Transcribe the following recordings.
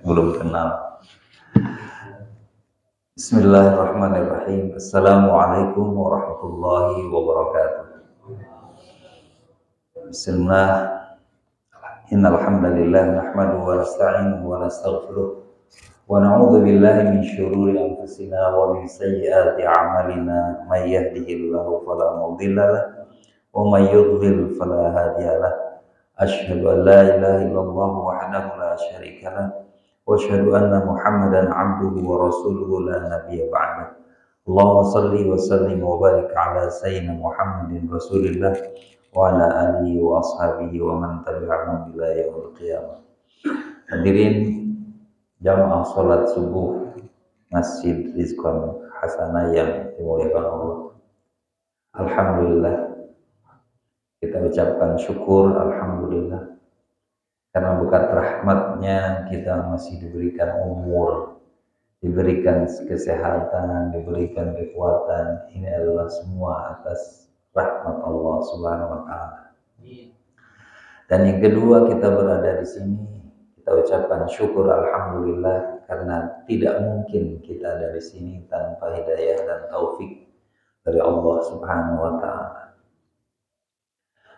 belum kenal. Bismillahirrahmanirrahim. Assalamualaikum warahmatullahi wabarakatuh. Bismillah. Innal hamdalillah nahmaduhu wa nasta'inuhu wa nastaghfiruh wa na'udzu billahi min syururi anfusina wa min sayyiati a'malina may yahdihillahu fala mudilla lahu wa may yudlil fala hadiya lahu. Asyhadu an la ilaha illallah wahdahu la syarika lahu wa asyhadu anna Muhammadan 'abduhu wa rasuluhu la nabiyya ba'dahu. Allahumma shalli wa sallim wa barik ala sayyidina Muhammadin Rasulillah wa ala alihi wa ashabihi wa man tabi'ahum ila yaumil qiyamah. Hadirin jamaah salat subuh Masjid Rizqan Hasanah yang dimuliakan Allah. Alhamdulillah, kita ucapkan syukur alhamdulillah karena berkat rahmatnya kita masih diberikan umur, diberikan kesehatan, diberikan kekuatan. Ini adalah semua atas rahmat Allah Subhanahu wa taala. Dan yang kedua, kita berada di sini, kita ucapkan syukur alhamdulillah karena tidak mungkin kita ada di sini tanpa hidayah dan taufik dari Allah Subhanahu wa taala.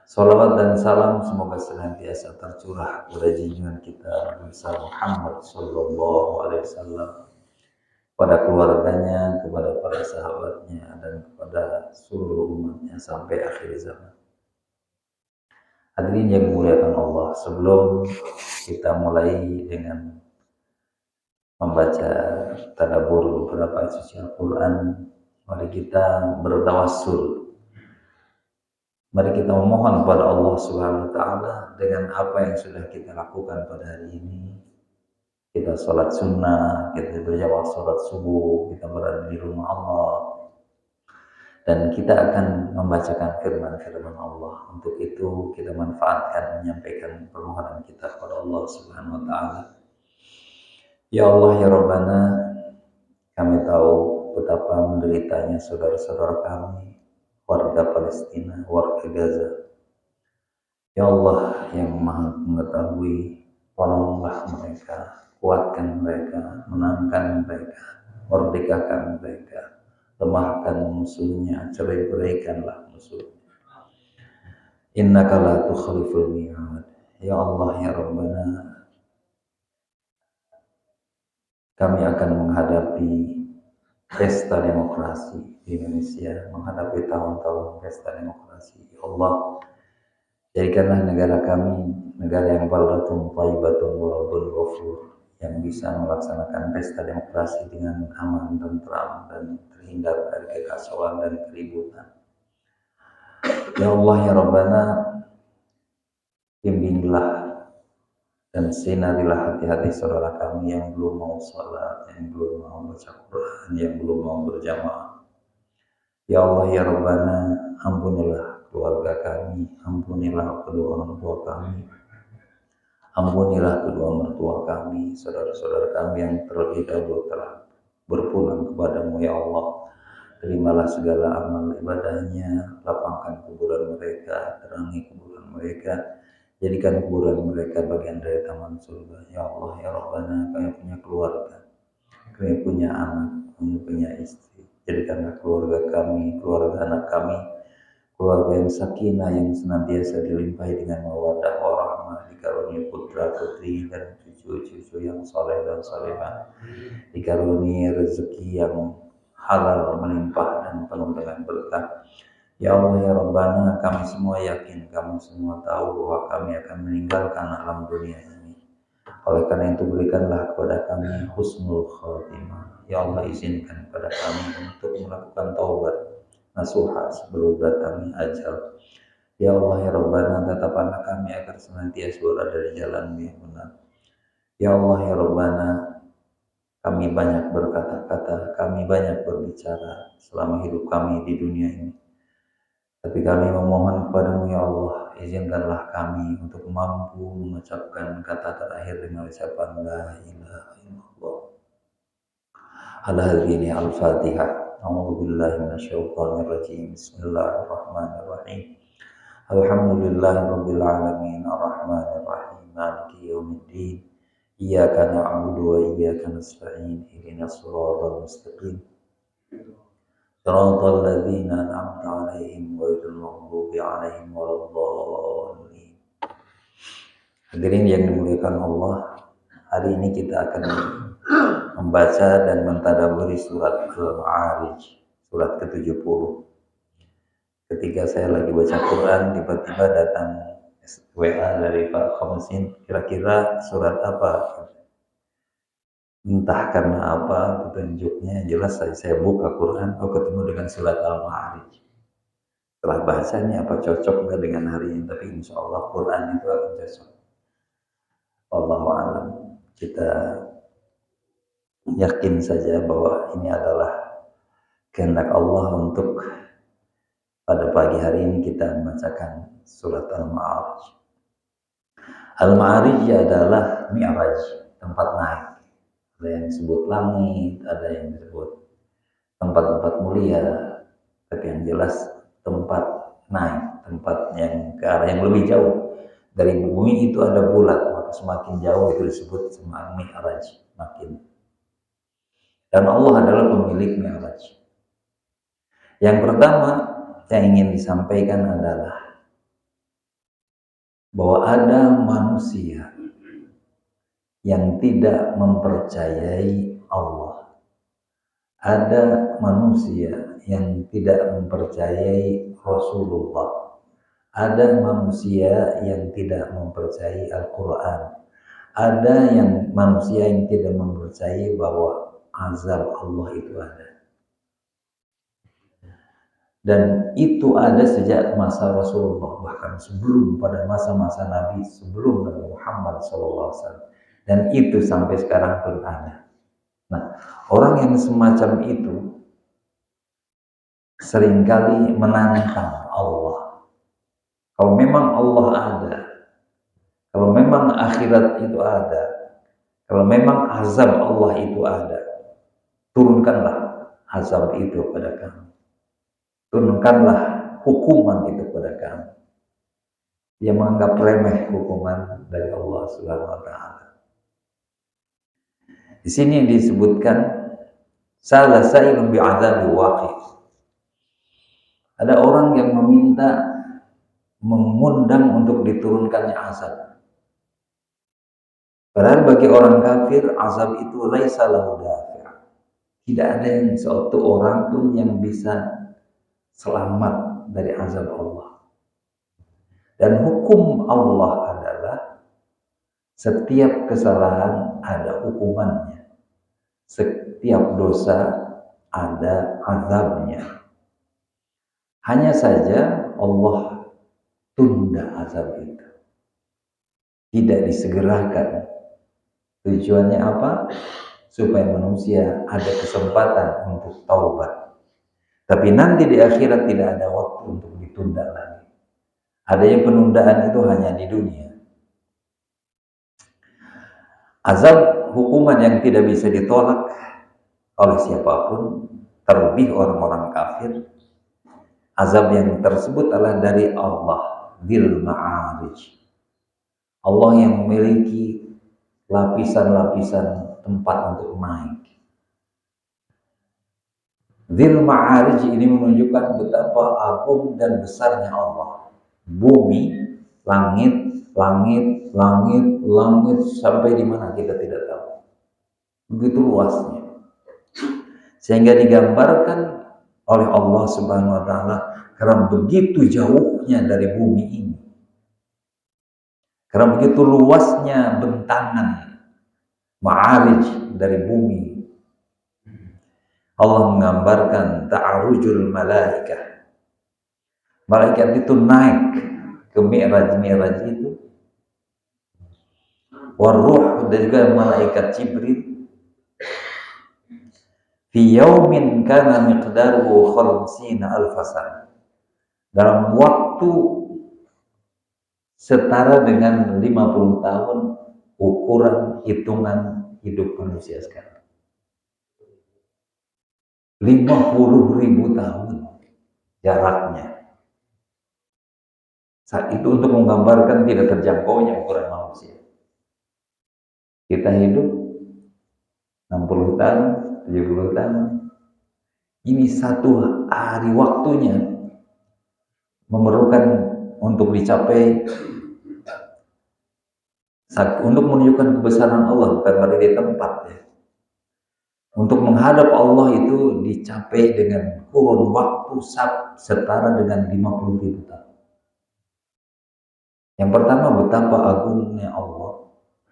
Salawat dan salam semoga senantiasa tercurah kepada junjungan kita besar Muhammad sallallahu alaihi wasallam, kepada keluarganya, kepada para sahabatnya, dan kepada seluruh umatnya sampai akhir zaman. Hadirin yang dimuliakan Allah, sebelum kita mulai dengan membaca tadabbur beberapa suci Al-Quran, mari kita bertawassul. Mari kita memohon kepada Allah Subhanahu wa taala dengan apa yang sudah kita lakukan pada hari ini. Kita sholat sunnah, kita berjamaah sholat subuh, kita berada di rumah Allah, dan kita akan membacakan firman-firman Allah. Untuk itu kita manfaatkan menyampaikan permohonan kita kepada Allah Subhanahu wa taala. Ya Allah ya Rabbana, kami tahu betapa menderitanya saudara-saudara kami, warga Palestina, warga Gaza. Ya Allah yang Maha mengetahui, tolonglah mereka, kuatkan mereka, menangkan mereka, merdekakan mereka, lemahkan musuhnya, cerai-beraikanlah musuhnya. Innaka la tukhliful mi'ad. Ya Allah ya Rabbana, kami akan menghadapi pesta demokrasi di Indonesia, menghadapi tahun-tahun pesta demokrasi. Ya Allah, jadikanlah negara kami negara yang baldatun thayyibatun wa rabbun ghafur, yang bisa melaksanakan pesta demokrasi dengan aman, tentram, dan terhindar dari kekacauan dan keributan. Ya Allah ya Rabbana, bimbinglah dan sinarilah hati-hati saudara kami yang belum mau sholat, yang belum mau baca Quran, yang belum mau berjamaah. Ya Allah ya Rabbana, ampunilah keluarga kami, ampunilah kedua orang tua kami, ampunilah kedua mertua kami, saudara-saudara kami yang terlebih dahulu telah berpulang kepadamu. Ya Allah, terimalah segala amal ibadahnya, lapangkan kuburan mereka, terangi kuburan mereka, jadikan kuburan mereka bagian dari taman surga. Ya Allah ya Rabbana, kami punya keluarga, kami punya anak, kami punya istri. Jadikanlah keluarga kami, keluarga anak kami, keluarga yang sakinah, yang senantiasa dilimpahi dengan mawaddah warahmah, dikaruniai putra putri dan cucu-cucu yang soleh dan solehah, dikaruniai rezeki yang halal melimpah dan penuh dengan berkah. Ya Allah ya Rabbana, kami semua yakin, kami semua tahu bahwa kami akan meninggalkan alam dunia ini. Oleh karena itu berikanlah kepada kami husnul khatimah. Ya Allah, izinkan kepada kami untuk melakukan taubat nasuha sebelum datangnya ajal. Ya Allah ya Rabbana, tetapkanlah kami agar senantiasa berada di jalan yang benar. Ya Allah ya Rabbana, kami banyak berkata-kata, kami banyak berbicara selama hidup kami di dunia ini. Tapi kami memohon kepadamu ya Allah, izinkanlah kami untuk mampu mengucapkan kata terakhir dengan ucapan la ilaha illallah. Al-Hadini Al-Fatihah. A'udzubillahi minasyaitonir rajim. Bismillahirrahmanirrahim. Alhamdulillahirabbil alamin, arrahmanirrahim, maliki yaumiddin. Iyyaka na'budu wa iyyaka nasta'in. Ihdinas siratal mustaqim. Shiratal ladzina an'amta 'alaihim ghairil maghdubi alaihim waladdallin. Hadirin yang dimuliakan Allah, hari ini kita akan membaca dan mentadabburi surat Al-Ma'arij, surat ke-70. Ketika saya lagi baca Quran, tiba-tiba datang WA dari Pak Khamsin, kira-kira surat apa? Entah karena apa petunjuknya, jelas saya buka Quran, ketemu dengan surat Al-Ma'arij. Setelah bahasanya apa cocok nggak dengan hari ini, tapi insya Allah Quran itu akan cocok. Wallahu a'lam. Kita yakin saja bahwa ini adalah kehendak Allah untuk pada pagi hari ini kita membacakan surat Al-Ma'arij. Al-Ma'arij adalah mi'raj, tempat naik. Ada yang disebut langit, ada yang disebut tempat-tempat mulia, tapi yang jelas tempat naik, tempat yang ke arah yang lebih jauh. Dari bumi itu ada bulat, maka semakin jauh itu disebut semakin mi'raj, makin. Dan Allah adalah pemilik mi'raj. Yang pertama yang ingin disampaikan adalah bahwa ada manusia yang tidak mempercayai Allah. Ada manusia yang tidak mempercayai Rasulullah. Ada manusia yang tidak mempercayai Al-Quran. Ada manusia yang tidak mempercayai bahwa azab Allah itu ada. Dan itu ada sejak masa Rasulullah, bahkan sebelum pada masa-masa Nabi, sebelum Nabi Muhammad SAW. Dan itu sampai sekarang pun ada. Nah, orang yang semacam itu seringkali menantang Allah. Kalau memang Allah ada, kalau memang akhirat itu ada, kalau memang azab Allah itu ada, turunkanlah azab itu pada kami. Turunkanlah hukuman itu pada kami. Dia menganggap remeh hukuman dari Allah Subhanahu wa taala. Di sini disebutkan salah sa'ilun bi'adzabi waqi'. Ada orang yang mengundang untuk diturunkannya azab. Padahal bagi orang kafir azab itu laisa lahu dafi'. Tidak ada yang suatu orang pun yang bisa selamat dari azab Allah. Dan hukum Allah adalah setiap kesalahan ada hukumannya. Setiap dosa ada azabnya. Hanya saja Allah tunda azab itu. Tidak disegerakan. Tujuannya apa? Supaya manusia ada kesempatan untuk taubat. Tapi nanti di akhirat tidak ada waktu untuk ditunda lagi. Adanya penundaan itu hanya di dunia. Azab hukuman yang tidak bisa ditolak oleh siapapun, terlebih orang-orang kafir. Azab yang tersebut adalah dari Allah, Dzul Ma'arij. Allah yang memiliki lapisan-lapisan tempat untuk naik. Dzul Ma'arij ini menunjukkan betapa agung dan besarnya Allah. Bumi, langit, sampai di mana kita tidak tahu. Begitu luasnya. Sehingga digambarkan oleh Allah Subhanahu wa taala karena begitu jauhnya dari bumi ini. Karena begitu luasnya bentangan ma'arij dari bumi. Allah menggambarkan ta'arujul malaikah. Malaikat itu naik ke mi'raj itu. Waruh dan juga malaikat Jibril. Fi yaumin kana miqdaruhu 50 alfasan. Dalam waktu setara dengan 50 tahun ukuran hitungan hidup manusia sekarang. 50.000 tahun jaraknya. Saat itu untuk menggambarkan tidak terjangkaunya ukuran manusia. Kita hidup 60 tahun, 70 tahun. Ini satu hari waktunya memerlukan untuk dicapai, untuk menunjukkan kebesaran Allah, bukan berarti di tempat ya. Untuk menghadap Allah itu dicapai dengan kurun waktu setara dengan 50.000 tahun. Yang pertama, betapa agungnya Allah,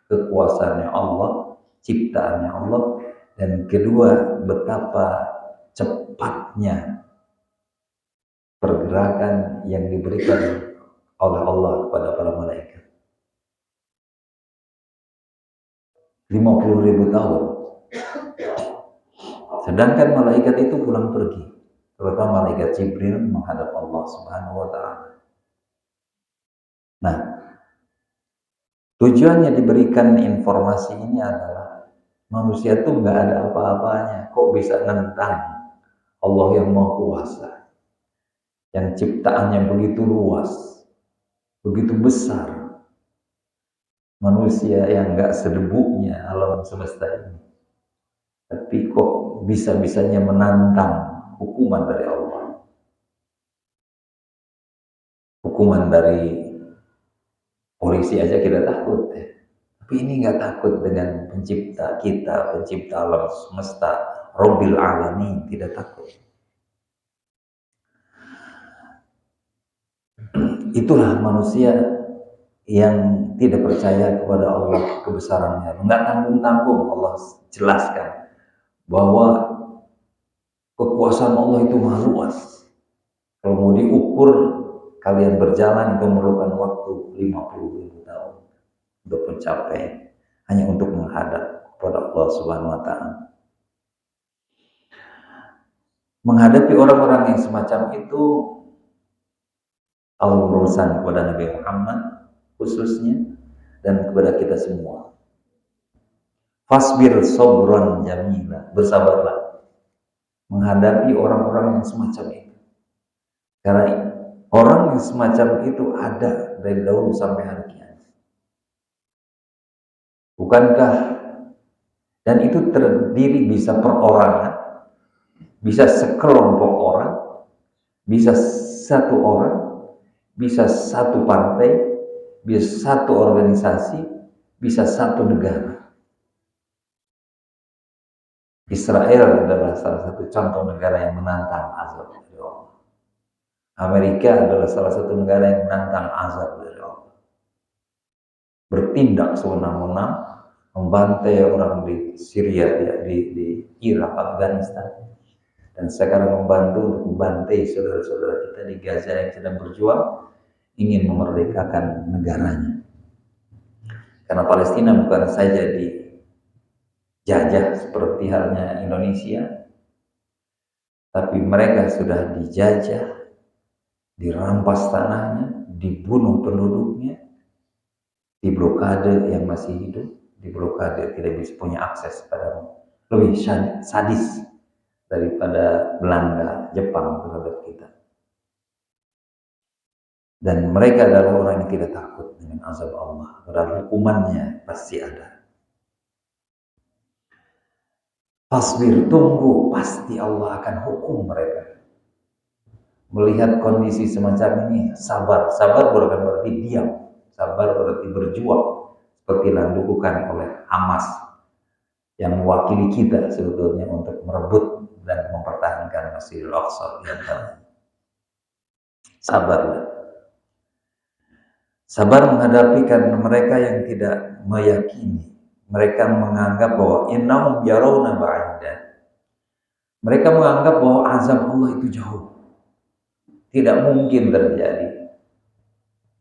kekuasaannya Allah, ciptaannya Allah. Dan kedua, betapa cepatnya pergerakan yang diberikan oleh Allah kepada para malaikat. 50.000 tahun. Sedangkan malaikat itu pulang pergi. Terutama malaikat Jibril menghadap Allah Subhanahu wa ta'ala. Nah, tujuannya diberikan informasi ini adalah manusia itu nggak ada apa-apanya. Kok bisa nentang Allah yang Maha Kuasa, yang ciptaannya begitu luas, begitu besar. Manusia yang nggak sedebunya alam semesta ini, tapi kok bisa-bisanya menantang hukuman dari Allah, hukuman dari polisi aja kita takut ya. Tapi ini nggak takut dengan pencipta kita, pencipta alam semesta, Rabbil Alamin, tidak takut. Itulah manusia yang tidak percaya kepada Allah kebesarannya. Nggak tanggung-tanggung. Allah jelaskan bahwa kekuasaan Allah itu maha luas. Kalau mau diukur, kalian berjalan itu memerlukan waktu 50.000 tahun untuk mencapai, hanya untuk menghadap kepada Allah Subhanahu wa ta'ala. Menghadapi orang-orang yang semacam itu, Allah berurusan kepada Nabi Muhammad khususnya dan kepada kita semua. Fasbir sabran jamila, bersabarlah menghadapi orang-orang yang semacam itu. Karena orang yang semacam itu ada dari dahulu sampai hari kiamat. Bukankah? Dan itu terdiri bisa perorangan, bisa sekelompok orang, bisa satu orang, bisa satu partai, bisa satu organisasi, bisa satu negara. Israel adalah salah satu contoh negara yang menantang azab dari Allah. Amerika adalah salah satu negara yang menantang azab dari Allah. Bertindak sewenang-wenang, membantai orang di Syria, di Irak, Afghanistan, dan sekarang membantu untuk membantai saudara-saudara kita di Gaza yang sedang berjuang ingin memerdekakan negaranya. Karena Palestina bukan saja dijajah seperti halnya Indonesia, tapi mereka sudah dijajah, dirampas tanahnya, dibunuh penduduknya, diblokade yang masih hidup, diblokade tidak bisa punya akses pada, lebih sadis daripada Belanda, Jepang terhadap kita. Dan mereka adalah orang yang tidak takut dengan azab Allah, padahal hukumannya pasti ada. Fasbir, tunggu, pasti Allah akan hukum mereka. Melihat kondisi semacam ini, sabar. Sabar bukan berarti diam, sabar berarti berjuang, seperti yang dilakukan oleh Hamas yang mewakili kita sebetulnya untuk merebut dan mempertahankan Masjidil Aqsa. Sabarlah. Sabar menghadapi karena mereka yang tidak meyakini. Mereka menganggap bahwa innahum yarawna ba'ida. Mereka menganggap bahwa azab Allah itu jauh, tidak mungkin terjadi.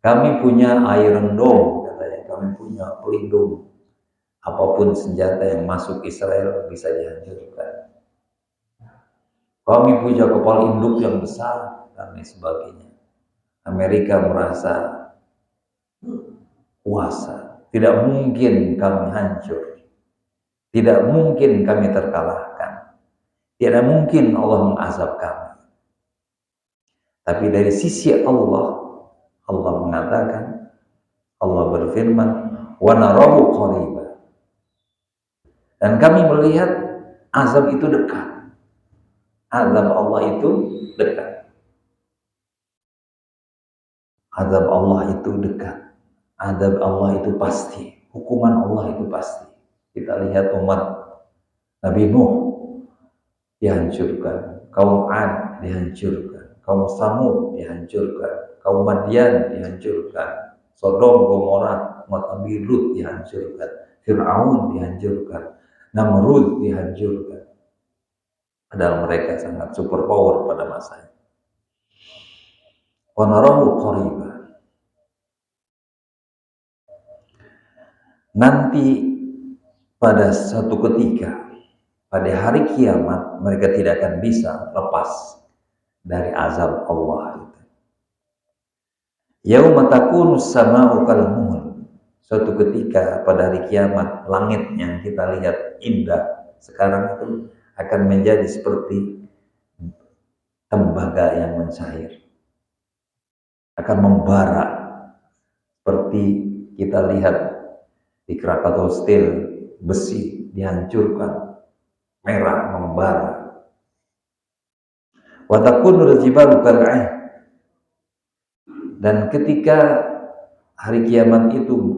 Kami punya Iron Dome, katanya, kami punya pelindung. Apapun senjata yang masuk Israel bisa dihancurkan. Kami punya kapal induk yang besar dan sebagainya. Amerika merasa kuasa, tidak mungkin kami hancur, tidak mungkin kami terkalahkan, tidak mungkin Allah mengazab kami. Tapi dari sisi Allah, Allah mengatakan, Allah berfirman, wa narahu qariba, Dan kami melihat azab itu dekat. Azab Allah itu dekat. Azab Allah itu dekat. Azab Allah itu pasti. Hukuman Allah itu pasti. Kita lihat umat Nabi Nuh dihancurkan, kaum Ad dihancurkan, kaum Samud dihancurkan, kaum Madian dihancurkan, Sodom, Gomora, umat Nabi Lut dihancurkan, Fir'aun dihancurkan, Namrud dihancurkan. Padahal mereka sangat super power pada masanya. Wa narahu qariba. Nanti pada suatu ketika, pada hari kiamat, mereka tidak akan bisa lepas dari azab Allah itu. Yauma takunus sama'u kalmuhl. Suatu ketika pada hari kiamat, langit yang kita lihat indah sekarang itu akan menjadi seperti tembaga yang mencair, akan membara seperti kita lihat di Krakatau Steel, besi dihancurkan, merah membara. Wa takunul jibalu kal'ih. Dan ketika hari kiamat itu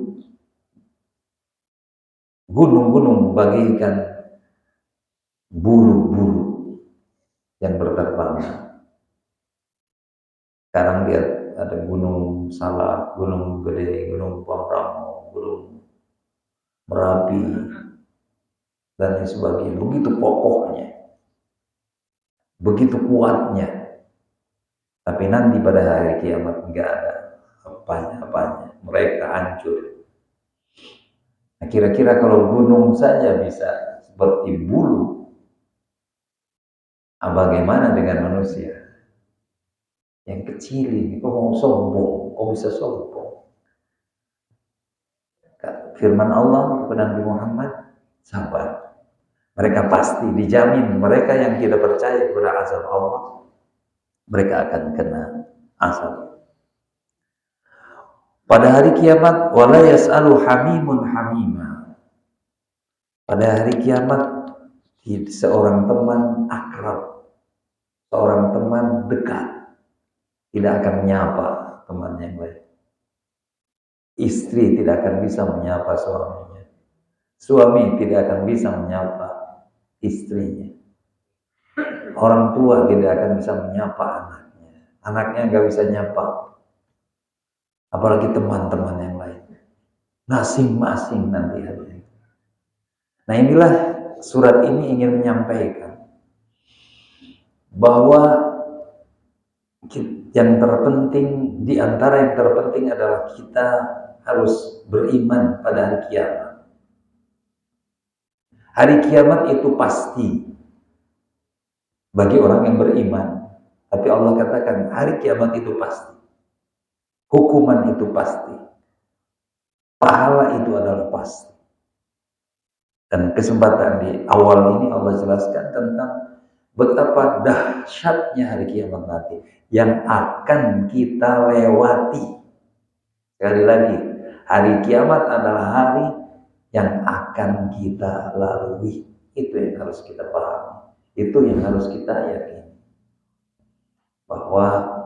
gunung-gunung bagaikan bulu-bulu yang berterbangan. Sekarang lihat ada gunung Salak, gunung Gede, gunung Pangrango, gunung Merapi, dan lain sebagainya. Begitu kokohnya, begitu kuatnya. Tapi nanti pada hari kiamat enggak ada apanya-apanya. Mereka hancur. Nah, kira-kira kalau gunung saja bisa seperti bulu, bagaimana dengan manusia yang kecil ini? Kok mau sombong? Kok bisa sombong? Firman Allah kepada Nabi Muhammad, sabar. Mereka pasti dijamin, mereka yang tidak percaya kepada azab Allah, mereka akan kena azab. Pada hari kiamat, wala yas'alu hamimun hamima. Pada hari kiamat, seorang teman akrab, seorang teman dekat, tidak akan menyapa teman yang lain. Istri tidak akan bisa menyapa suaminya. Suami tidak akan bisa menyapa istrinya. Orang tua tidak akan bisa menyapa anaknya. Anaknya nggak bisa nyapa. Apalagi teman-teman yang lain. Masing-masing nanti hari. Nah, inilah surat ini ingin menyampaikan bahwa yang terpenting, di antara yang terpenting adalah kita harus beriman pada hari kiamat. Hari kiamat itu pasti bagi orang yang beriman. Tapi Allah katakan hari kiamat itu pasti. Hukuman itu pasti. Pahala itu adalah pasti. Dan kesempatan di awal ini Allah jelaskan tentang betapa dahsyatnya hari kiamat nanti yang akan kita lewati. Sekali lagi, hari kiamat adalah hari yang akan kita lalui. Itu yang harus kita pahami. Itu yang harus kita yakini. Bahwa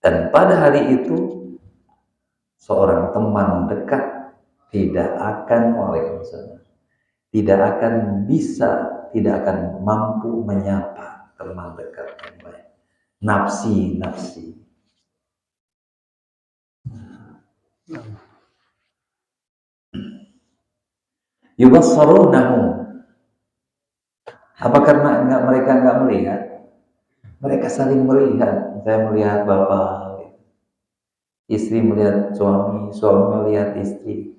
dan pada hari itu seorang teman dekat tidak akan tidak akan bisa, tidak akan mampu menyapa teman dekat yang lain. Nafsi. Yubassarunahum. Apa karena mereka enggak melihat? Mereka saling melihat. Saya melihat bapak, istri melihat suami, suami melihat istri,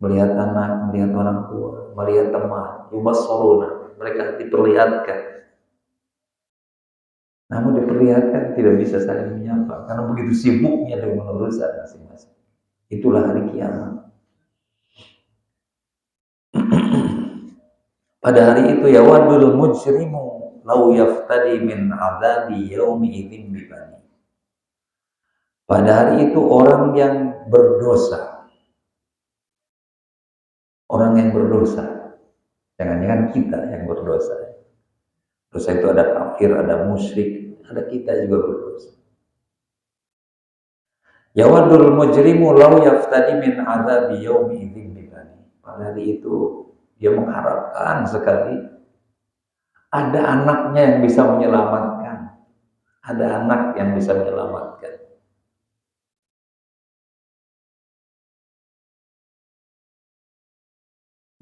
melihat anak, melihat orang tua, melihat teman. Yubassarunahum. Mereka diperlihatkan. Namun diperlihatkan tidak bisa saling menyapa karena begitu sibuknya dengan urusan masing-masing. Itulah hari kiamat. Pada hari itu ya wadul mujrimu lau yaftadi min azabi yaumi idzin bibani. Pada hari itu orang yang berdosa Jangan-jangan kita yang berdosa. Dosa itu ada kafir, ada musyrik, ada kita juga berdosa. Yawadul mujrimu law yaftadi min azabi yaumi idzin bibani. Pada hari itu dia mengharapkan sekali ada anaknya yang bisa menyelamatkan. Ada anak yang bisa menyelamatkan.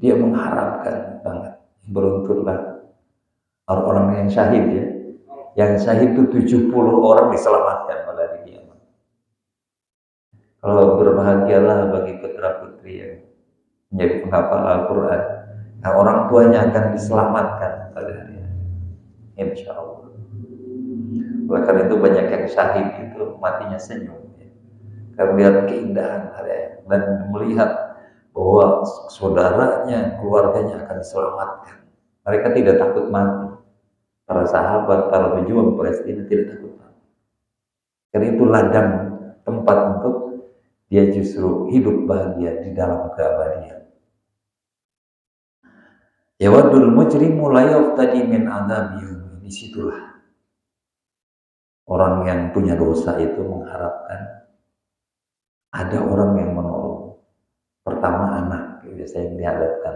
Dia mengharapkan banget. Beruntunglah orang-orang yang syahid ya. Yang syahid itu 70 orang diselamatkan pada hari kiamat. Kalau berbahagialah bagi putra-putri yang menjadi penghafal Al-Quran. Nah, orang tuanya akan diselamatkan pada hari ini. Insya Allah. Oleh karena itu banyak yang syahid itu matinya senyum. Ya. Karena melihat keindahan hari dan melihat bahwa saudaranya, keluarganya akan diselamatkan. Mereka tidak takut mati. Para sahabat, para pejuang Palestina tidak takut mati. Karena itu ladang tempat untuk dia justru hidup bahagia di dalam keabadian. Yawadul mujrimu la yaftadi min adzabi yaumi. Disitulah orang yang punya dosa itu mengharapkan ada orang yang menolong. Pertama anak, biasanya yang dihadapkan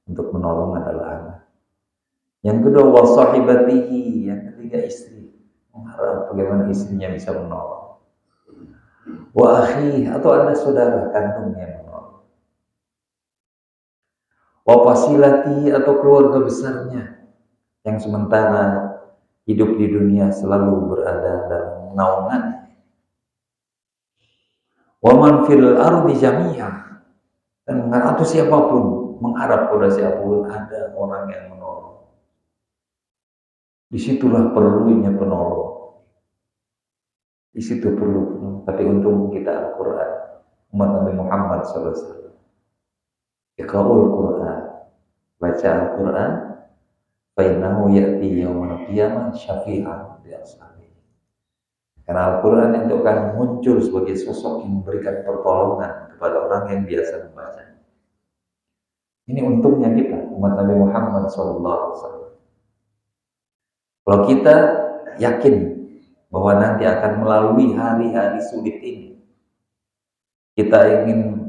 untuk menolong adalah anak. Yang kedua wasahibatihi, yang ketiga istri. Mengharap bagaimana istrinya bisa menolong. Wa akhi, atau ada saudara kandungnya yang menolong. Wa fasilati, atau keluarga besarnya yang sementara hidup di dunia selalu berada dalam naungan. Wa man fil ardi jami'ah, dan atau siapapun mengharap pada siapapun ada orang yang menolong. Disitulah perlunya penolong. Di situ perlu penolong. Tapi untung kita Al-Quran, umat Nabi Muhammad SAW. Iqra'ul Quran, baca Al-Quran, fainnahu ya'ti yawmal qiyamah syafi'an di ashabihi. Karena Al-Quran itu akan muncul sebagai sosok yang memberikan pertolongan kepada orang yang biasa membaca. Ini untungnya kita, umat Nabi Muhammad SAW. Kalau kita yakin bahwa nanti akan melalui hari-hari sulit ini, kita ingin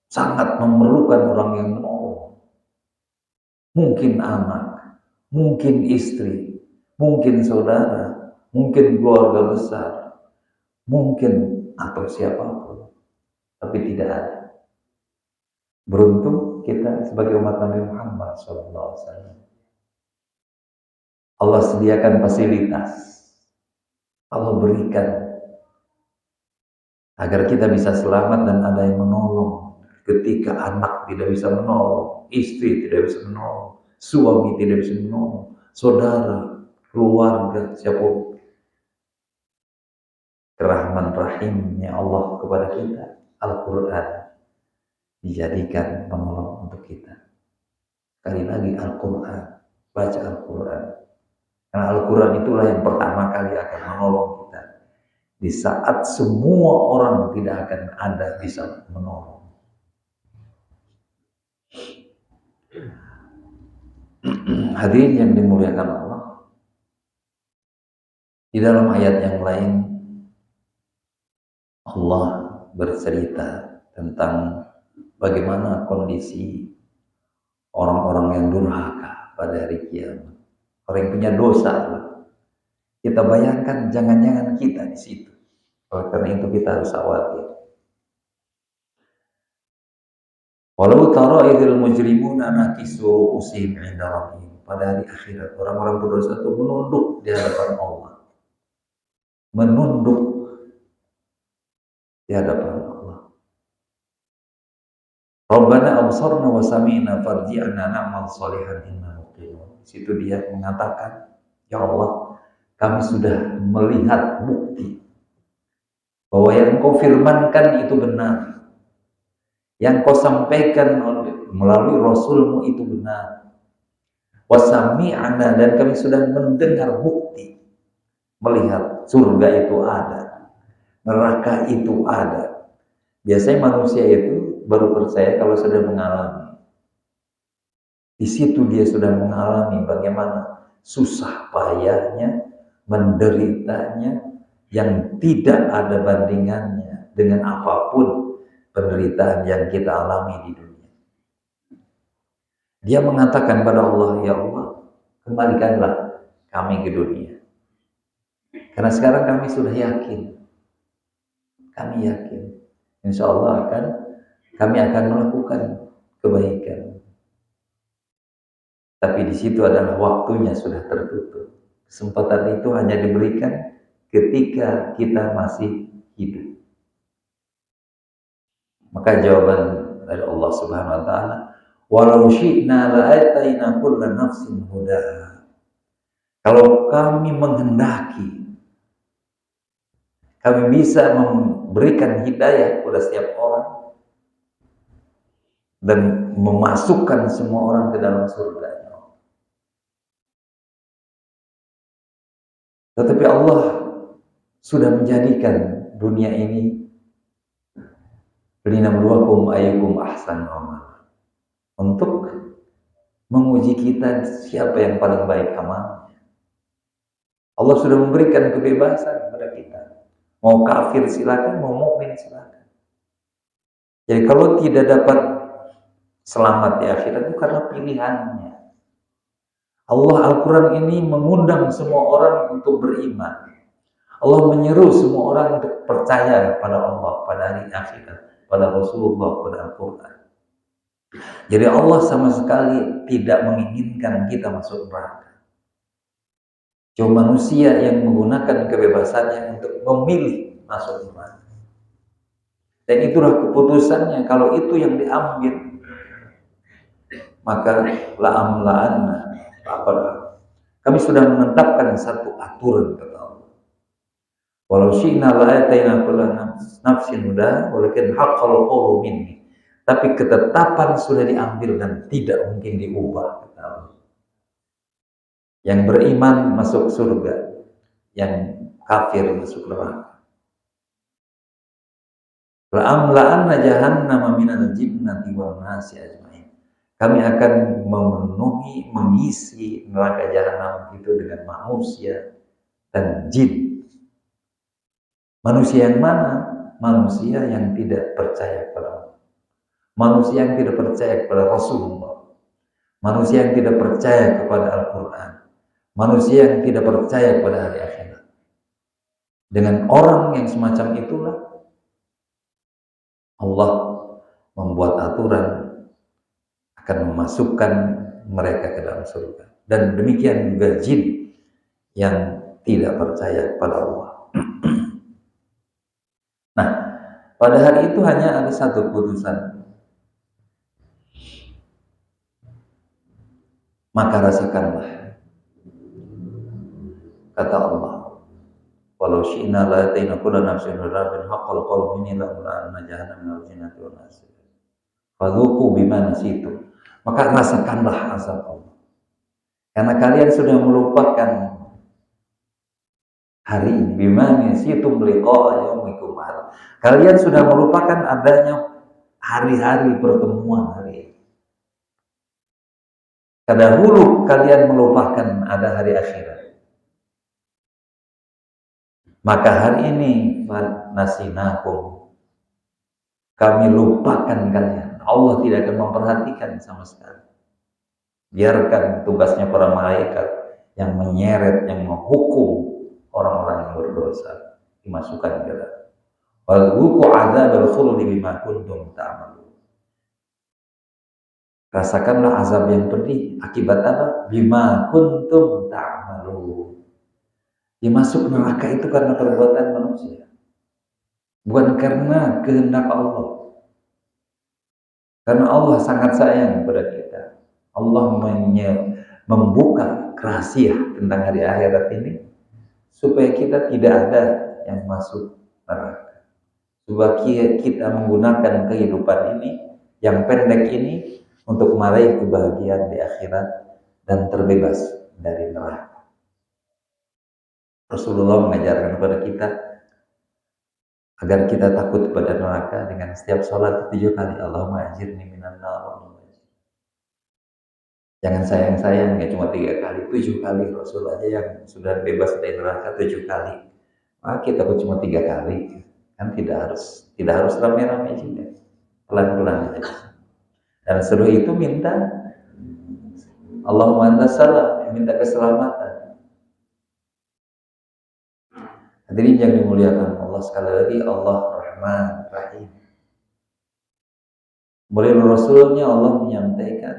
sangat memerlukan orang yang menolong. Mungkin anak, mungkin istri, mungkin saudara, mungkin keluarga besar, mungkin atau siapapun, tapi tidak ada. Beruntung kita sebagai umat Nabi Muhammad SAW. Allah sediakan fasilitas, Allah berikan agar kita bisa selamat dan ada yang menolong. Ketika anak tidak bisa menolong, istri tidak bisa menolong, suami tidak bisa menolong, saudara, keluarga, siapapun. Kerahman rahimnya Allah kepada kita, Al-Quran dijadikan penolong untuk kita. Sekali lagi Al-Quran, baca Al-Quran. Karena Al-Quran itulah yang pertama kali akan menolong kita. Di saat semua orang tidak akan ada bisa menolong. Hadirin yang dimuliakan Allah, di dalam ayat yang lain Allah bercerita tentang bagaimana kondisi orang-orang yang durhaka pada hari kiamat. Orang yang punya dosa. Kita bayangkan jangan-jangan kita di situ. Oleh karena itu kita harus khawatir. Walau tara idzal mujrimuna nakisu ru'usihim 'inda rabbihim. Pada hari akhirat orang-orang berdosa itu menunduk di hadapan Allah. Menunduk di hadapan Allah. Rabbana absarna wa sami'na farji'na na'mal shalihan inna muqinun. Situ dia mengatakan, ya Allah, kami sudah melihat bukti bahwa yang kau firmankan itu benar, yang kau sampaikan melalui Rasulmu itu benar. Wasami'ana, dan kami sudah mendengar bukti, melihat surga itu ada, neraka itu ada. Biasanya manusia itu baru percaya kalau sudah mengalami. Di situ dia sudah mengalami bagaimana susah payahnya, menderitanya, yang tidak ada bandingannya dengan apapun penderitaan yang kita alami di dunia. Dia mengatakan pada Allah, ya Allah, kembalikanlah kami ke dunia. Karena sekarang kami sudah yakin, insya Allah kami akan melakukan kebaikan. Tapi di situ adalah waktunya sudah tertutup. Kesempatan itu hanya diberikan ketika kita masih hidup. Maka jawaban dari Allah Subhanahu wa taala, "Walau syi'na la'ataina kulla nafsin hudaha." Kalau kami menghendaki, kami bisa memberikan hidayah kepada setiap orang dan memasukkan semua orang ke dalam surga. Tetapi Allah sudah menjadikan dunia ini linabluwakum ayyukum ahsanu amala, untuk menguji kita siapa yang paling baik amalnya. Allah sudah memberikan kebebasan kepada kita. Mau kafir silakan, mau mukmin silakan. Jadi kalau tidak dapat selamat di akhirat itu karena pilihannya. Allah Al-Quran ini mengundang semua orang untuk beriman. Allah menyeru semua orang untuk percaya pada Allah, pada hari akhirat, pada Rasulullah, pada Al-Quran. Jadi Allah sama sekali tidak menginginkan kita masuk neraka. Cuma manusia yang menggunakan kebebasannya untuk memilih masuk neraka. Dan itulah keputusannya. Kalau itu yang diambil, maka kami sudah menetapkan satu aturan kata Allah. Walau syi'na la'ataina kulla nafsin hudaha walakin haqqal qawlu minni. Tapi ketetapan sudah diambil dan tidak mungkin diubah kata Allah. Yang beriman masuk surga, yang kafir masuk neraka. La'amla'anna jahannama minal jinnati wan nasi ajmain. Kami akan mengisi neraka jahanam itu dengan manusia dan jin. Manusia yang mana? Manusia yang tidak percaya kepada Allah. Manusia yang tidak percaya kepada Rasulullah. Manusia yang tidak percaya kepada Al-Quran. Manusia yang tidak percaya kepada hari akhirat. Dengan orang yang semacam itulah Allah membuat aturan akan memasukkan mereka ke dalam surga. Dan demikian juga jin yang tidak percaya kepada Allah. Nah, pada hari itu hanya ada satu putusan. Maka rasakanlah, kata Allah, walau syi'na la'ataina kulla nafsin hudaha bil haqqil qawlu minni la'amla'anna jahannama minal jinnati wan nasi. Fadzuqu bima nasitum. Maka rasakanlah azab Allah. Karena kalian sudah melupakan hari ini, bima nasitum liqa'a yaumikum hadza. Kalian sudah melupakan adanya hari-hari pertemuan hari ini. Dahulu kalian melupakan ada hari akhirat. Maka hari ini nasinakum, kami lupakan kalian. Allah tidak akan memperhatikan sama sekali. Biarkan tugasnya para malaikat yang menyeret, yang menghukum orang-orang yang berdosa dimasukkan ke dalam. Wadzuqu adzabal khuldi bima kuntum ta'malun. Rasakanlah azab yang pedih akibat apa? Bima kuntum ta'malun. Dimasuk neraka itu karena perbuatan manusia, bukan karena kehendak Allah. Karena Allah sangat sayang kepada kita. Allah membuka rahasia tentang hari akhirat ini supaya kita tidak ada yang masuk neraka. Supaya kita menggunakan kehidupan ini yang pendek ini untuk meraih kebahagiaan di akhirat dan terbebas dari neraka. Rasulullah mengajarkan kepada kita agar kita takut kepada neraka dengan setiap sholat 7 kali Allahumma ajirni minan nar. Jangan sayang-sayang ya cuma 3 kali, 7 kali. Rasul aja yang sudah bebas dari neraka 7 kali. Kita kok cuma 3 kali. Kan tidak harus rame-rame juga. Pelan-pelan aja. Dan setelah itu minta Allahumma antas salam, minta keselamatan. Hadirin yang dimuliakan Allah, sekali lagi Allah Rahman Rahim. Boleh Rasulnya Allah menyampaikan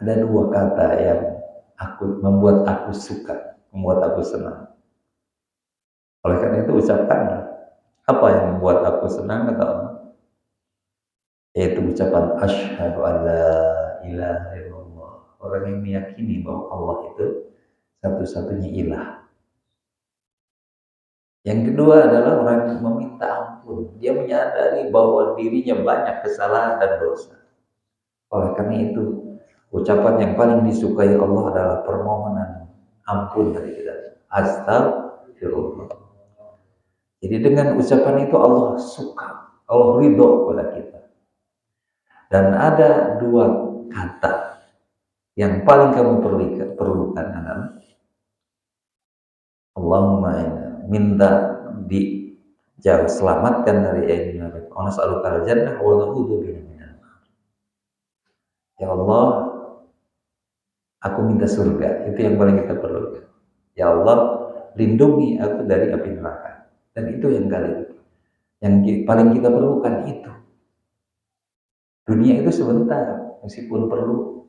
ada 2 kata yang membuat aku suka, membuat aku senang. Oleh karena itu ucapkanlah apa yang membuat aku senang, kata Allah, yaitu ucapan asyhadu alla ilaha illallah. Orang yang meyakini bahwa Allah itu satu-satunya ilah. Yang kedua adalah orang yang meminta ampun. Dia menyadari bahwa dirinya banyak kesalahan dan dosa. Oleh karena itu, ucapan yang paling disukai Allah adalah permohonan ampun dari kita. Astagfirullah. Jadi dengan ucapan itu Allah suka, Allah ridho kepada kita. Dan ada 2 kata yang paling kamu perlukan adalah Allahumma minta dijauh, selamatkan dari neraka. Wa nas'alukal jannah wa na'udzubika minan nar. Ya Allah, aku minta surga. Itu yang paling kita perlukan. Ya Allah, lindungi aku dari api neraka. Dan itu yang paling kita perlukan itu. Dunia itu sebentar, meskipun perlu.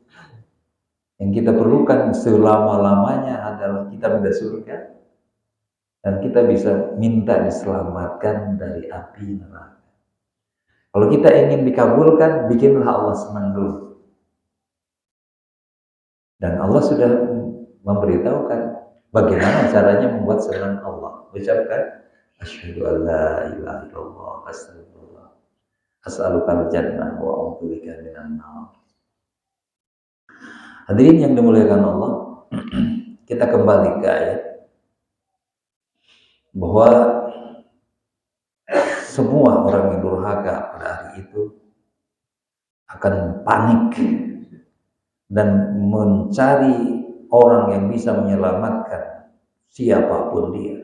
Yang kita perlukan selama-lamanya adalah kita minta surga. Dan kita bisa minta diselamatkan dari api neraka. Kalau kita ingin dikabulkan, bikinlah Allah senang dulu. Dan Allah sudah memberitahukan bagaimana caranya membuat senang Allah. Ucapkan asyhadu an la ilaha illallah, astagfirullah, as'alukal jannah wa a'udzubika minan nar. Hadirin yang dimuliakan Allah, kita kembali ke ayat bahwa semua orang yang durhaka pada hari itu akan panik dan mencari orang yang bisa menyelamatkan siapapun dia.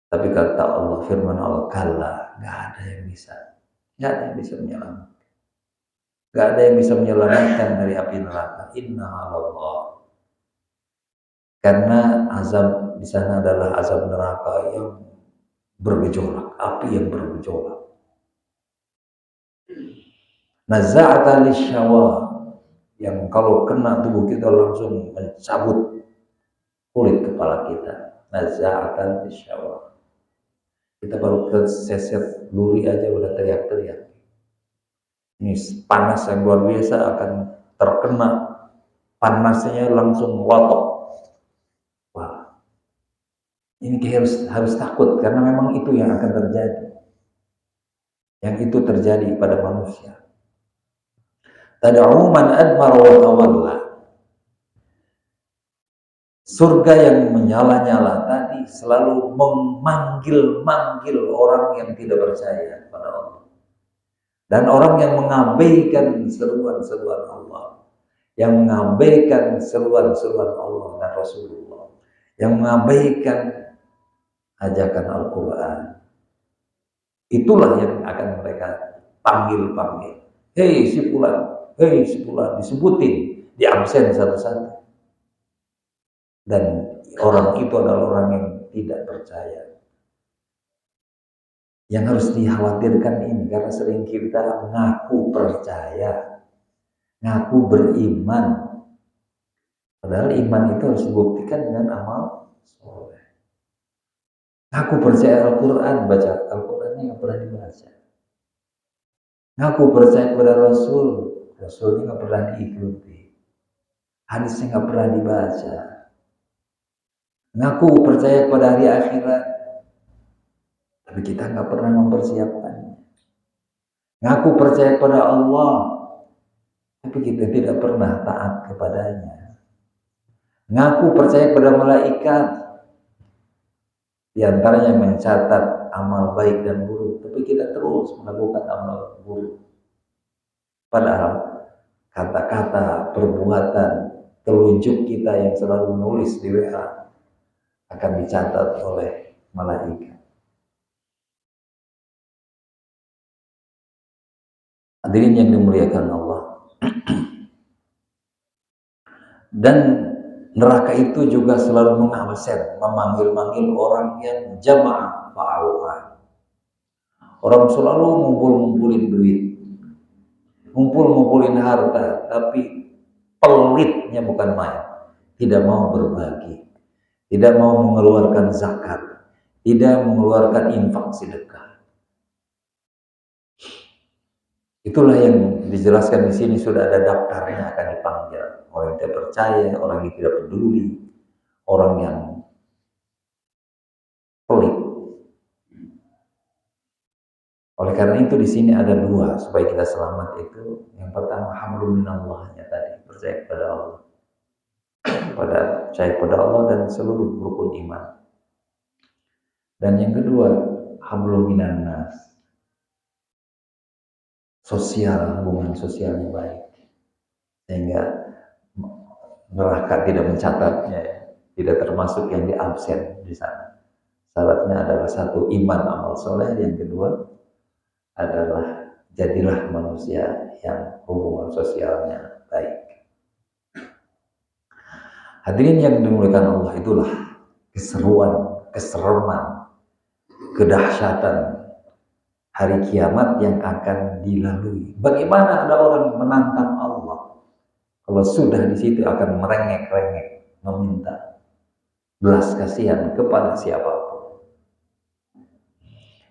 Tapi kata Allah, firman Allah, kalla, gak ada yang bisa menyelamatkan. Gak ada yang bisa menyelamatkan dari api neraka. Inna Allah. Karena azab di sana adalah azab neraka yang bergejolak, api yang bergejolak. Nazza'ata lisyawa, yang kalau kena tubuh kita langsung mencabut kulit kepala kita. Nazza'ata lisyawa. Kita baru keseset duri aja udah teriak-teriak. Ini panas yang luar biasa akan terkena panasnya langsung melotok. Wah, ini harus takut karena memang itu yang akan terjadi. Yang itu terjadi pada manusia. Tad'u man adbara wa tawalla. Surga yang menyala-nyala tadi selalu memanggil-manggil orang yang tidak percaya pada Allah. Dan orang yang mengabaikan seruan-seruan Allah, yang mengabaikan seruan-seruan Allah dan Rasulullah, yang mengabaikan ajakan Al-Quran, itulah yang akan mereka panggil-panggil. Hei si fulan, disebutin, di absen satu-satu. Dan orang itu adalah orang yang tidak percaya. Yang harus dikhawatirkan ini, karena sering kita ngaku percaya, ngaku beriman, padahal iman itu harus dibuktikan dengan amal soleh. Ngaku percaya Al-Quran, baca Al-Qurannya nggak pernah dibaca. Ngaku percaya kepada Rasulnya nggak pernah diikuti, hadisnya nggak pernah dibaca. Ngaku percaya kepada hari akhirat, tapi kita nggak pernah mempersiapkannya. Ngaku percaya kepada Allah, tapi kita tidak pernah taat kepadanya. Ngaku percaya kepada malaikat, diantaranya mencatat amal baik dan buruk, tapi kita terus melakukan amal buruk. Padahal kata-kata, perbuatan, telunjuk kita yang selalu menulis di WA akan dicatat oleh malaikat. Hadirin yang dimuliakan Allah. Dan neraka itu juga selalu mengabsen, memanggil-manggil orang yang jamaah fa'auha. Orang selalu ngumpul-ngumpulin duit, ngumpul-ngumpulin harta, tapi pelitnya bukan main. Tidak mau berbagi, tidak mau mengeluarkan zakat, tidak mengeluarkan infak sedekah. Itulah yang dijelaskan di sini, sudah ada daftarnya akan dipanggil. Orang yang tidak percaya, orang yang tidak peduli, orang yang pelit. Oleh karena itu di sini ada dua supaya kita selamat itu. Yang pertama hamdul minallahnya tadi, percaya kepada Allah. Percaya pada Allah dan seluruh rukun iman. Dan yang kedua hablum minan nas, sosial, hubungan sosialnya baik, sehingga neraka tidak mencatatnya, tidak termasuk yang di absen di sana. Syaratnya adalah satu, iman amal soleh, yang kedua adalah jadilah manusia yang hubungan sosialnya baik. Hadirin yang dimuliakan Allah, itulah keseruan, kesereman, kedahsyatan hari kiamat yang akan dilalui. Bagaimana ada orang menantang Allah kalau sudah di situ akan merengek-rengek meminta belas kasihan kepada siapapun.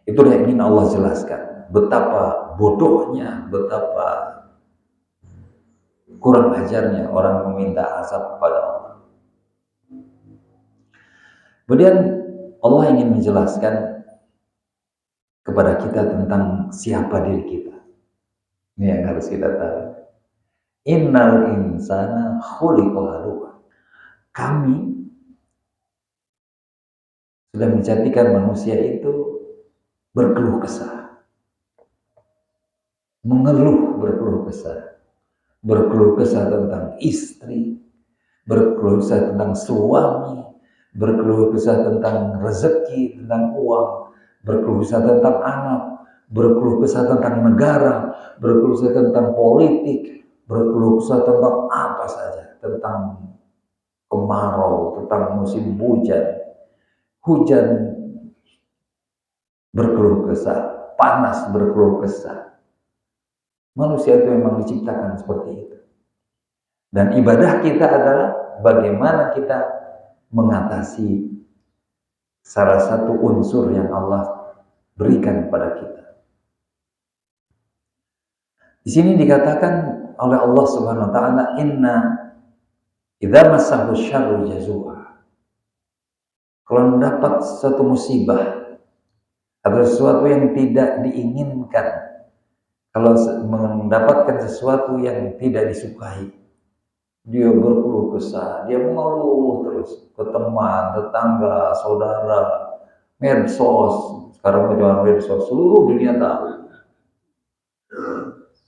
Itulah yang ingin Allah jelaskan. Betapa bodohnya, betapa kurang ajarnya orang meminta azab kepada Allah. Kemudian Allah ingin menjelaskan kepada kita tentang siapa diri kita. Ini yang harus kita tahu. Innal insana khuliqa halu'a. Kami sudah menjadikan manusia itu berkeluh kesah. Mengeluh, berkeluh kesah. Berkeluh kesah tentang istri, berkeluh kesah tentang suami, berkeluh kesah tentang rezeki, tentang uang, berkeluh kesah tentang anak, berkeluh kesah tentang negara, berkeluh kesah tentang politik, berkeluh kesah tentang apa saja, tentang kemarau, tentang musim hujan berkeluh kesah, panas berkeluh kesah. Manusia itu memang diciptakan seperti itu. Dan ibadah kita adalah bagaimana kita mengatasi salah satu unsur yang Allah berikan kepada kita. Di sini dikatakan oleh Allah Subhanahu wa taala, inna idza massahu syarru jazua. Kalau mendapat suatu musibah atau sesuatu yang tidak diinginkan, kalau mendapatkan sesuatu yang tidak disukai, dia berkeluh kesah, dia mengeluh terus ke teman, tetangga, saudara, medsos. Sekarang zaman medsos seluruh dunia tahu.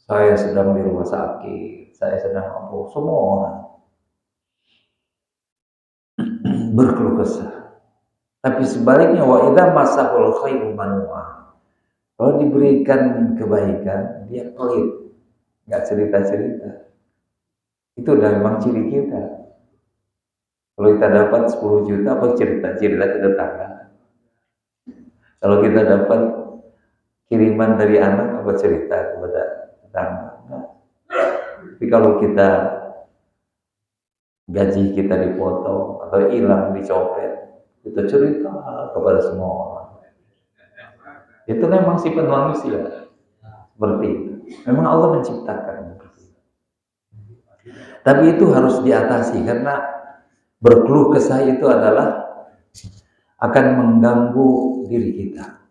Saya sedang di rumah sakit, saya sedang apa, semua orang berkeluh kesah. Tapi sebaliknya, wa idza masahul khairu manua. Kalau diberikan kebaikan, dia pelit, nggak cerita-cerita. Itu udah memang ciri kita. Kalau kita dapat 10 juta, apa cerita-cerita ke tetangga? Kalau kita dapat kiriman dari anak, apa cerita kepada tetangga? Tapi kalau kita gaji kita dipotong atau hilang, dicopet, kita cerita kepada semua orang. Itu memang sifat manusia seperti itu. Memang Allah menciptakan seperti itu. Tapi itu harus diatasi, karena berkeluh kesah itu adalah akan mengganggu diri kita,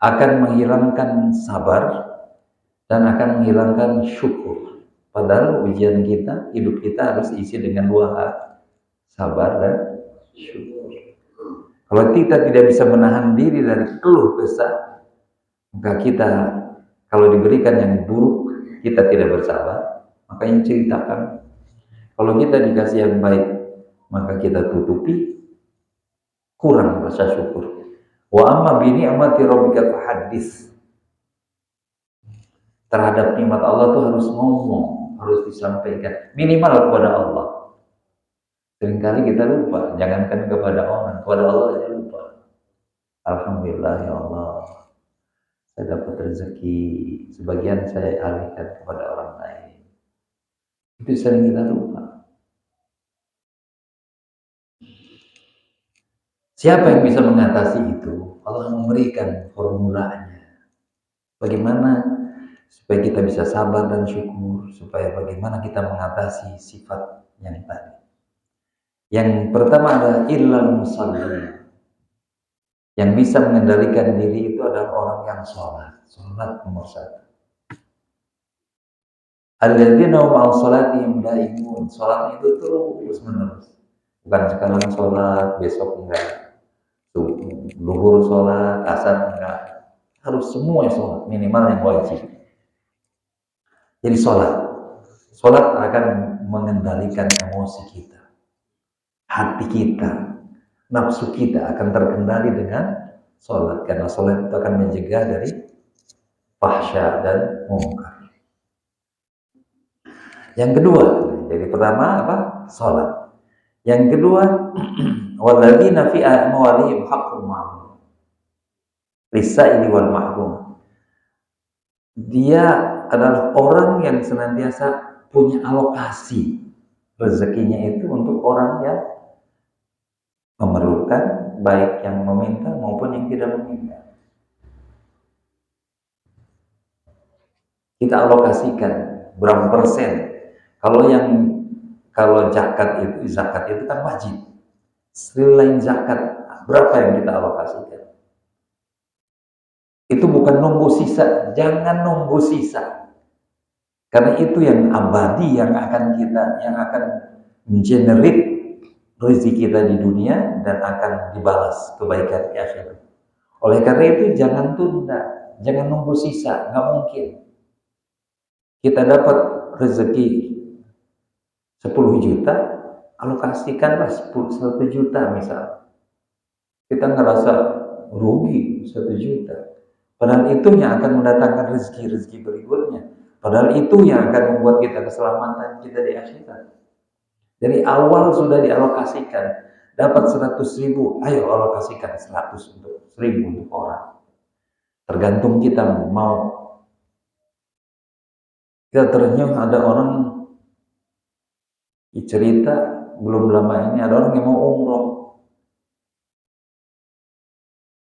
akan menghilangkan sabar, dan akan menghilangkan syukur. Padahal ujian kita, hidup kita harus isi dengan dua hal, sabar dan syukur. Kalau kita tidak bisa menahan diri dari keluh kesah, maka kita kalau diberikan yang buruk, kita tidak bersabar. Makanya ceritakan, kalau kita dikasih yang baik, maka kita tutupi, kurang rasa syukur. Wa amma bi ni'mati rabbika fahaddits. Terhadap nikmat Allah tuh harus ngomong, harus disampaikan, minimal kepada Allah. Seringkali kita lupa, jangankan kepada orang, kepada Allah aja lupa. Alhamdulillah ya Allah, saya dapat rezeki, sebagian saya alihkan kepada orang lain. Itu sering kita lupa. Siapa yang bisa mengatasi itu? Allah memberikan formulanya. Bagaimana supaya kita bisa sabar dan syukur, supaya bagaimana kita mengatasi sifat yang tadi. Yang pertama adalah illal musallin. Yang bisa mengendalikan diri itu adalah orang yang sholat. Sholat nomor satu. Alladzina hum 'ala sholatihim daimun. Sholat itu terus menerus. Bukan sekarang sholat, besok enggak. Zuhur sholat, asar enggak. Harus semua sholat, minimal yang wajib. Jadi sholat akan mengendalikan emosi kita, hati kita, nafsu kita akan terkendali dengan sholat. Karena sholat itu akan mencegah dari fahsya dan munkar. Yang kedua, jadi pertama apa? Sholat. Yang kedua, walladzina fi amwalihim haqqun ma'lum lis-sa'ili wal mahrum. Dia adalah orang yang senantiasa punya alokasi rezekinya itu untuk orang yang memerlukan, baik yang meminta maupun yang tidak meminta. Kita alokasikan berapa persen. Kalau zakat itu kan wajib. Selain zakat, berapa yang kita alokasikan? Itu bukan nunggu sisa, jangan nunggu sisa. Karena itu yang abadi, yang akan mengenerate rezeki kita di dunia dan akan dibalas kebaikan di akhirat. Oleh karena itu jangan tunda, jangan nunggu sisa, nggak mungkin. Kita dapat rezeki 10 juta, alokasikanlah 1 juta misal. Kita ngerasa rugi 1 juta. Padahal itu yang akan mendatangkan rezeki-rezeki berikutnya. Padahal itu yang akan membuat kita keselamatan kita di akhirat. Dari awal sudah dialokasikan. Dapat 100.000, ayo alokasikan 100.000 untuk orang. Tergantung kita mau. Kita terenyuh ada orang cerita belum lama ini, ada orang yang mau umroh.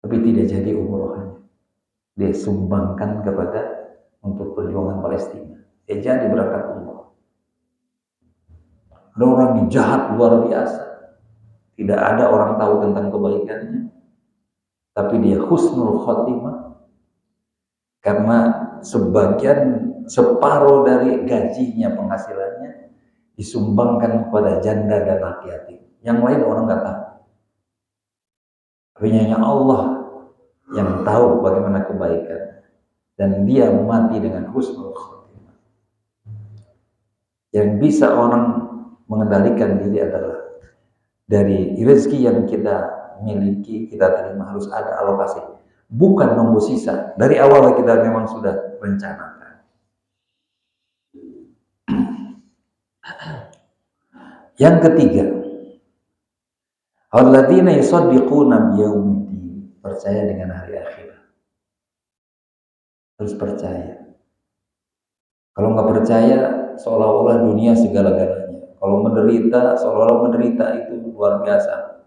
Tapi tidak jadi umrohnya. Dia sumbangkan untuk perjuangan Palestina. Dia jadi berangkat umroh. Ada orang yang jahat luar biasa. Tidak ada orang tahu tentang kebaikannya. Tapi dia husnul khotimah. Karena separuh dari gajinya, penghasilannya disumbangkan kepada janda dan laki yatim. Yang lain orang nggak tahu. Tapi hanya Allah yang tahu bagaimana kebaikan, dan dia mati dengan husnul khotimah. Yang bisa orang mengendalikan diri adalah dari rezeki yang kita miliki, kita terima harus ada alokasi, bukan nunggu sisa. Dari awal kita memang sudah rencanakan. Yang ketiga, alladzina yusaddiquna biyaumiddin, percaya dengan hari akhirat. Harus percaya. Kalau nggak percaya, seolah-olah dunia segala-galanya. Kalau menderita, seolah-olah menderita itu luar biasa.